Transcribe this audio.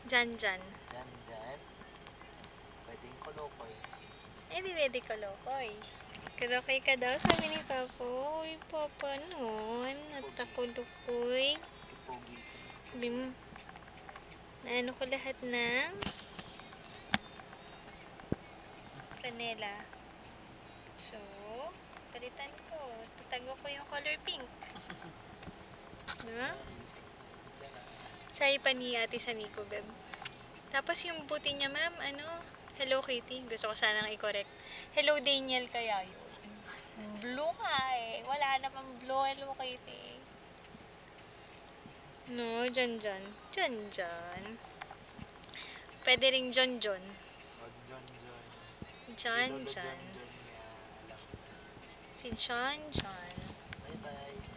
Jan Jan. Jan Jan. Pwedeng kolokoy. Eh, di pwede kolokoy. Kolokoy ka daw, sabi ni Papa. Uy, Papa nun. At ako lukoy. Pogi. Sabi mo, naano ko lahat ng kanela. So, palitan ko. Tatago ko yung color pink. No? Sabi pa ni Ate Saniko, Beb. Tapos yung buti niya, ma'am, Hello Kitty. Gusto ko sanang i-correct. Hello Daniel kaya yun. Blue nga eh. Wala namang blue Hello Kitty. No, Jan Jan. Jan Jan. Pwede ring John John. John John. Jan John Jan. John niya. Alam. Si John John. Bye bye.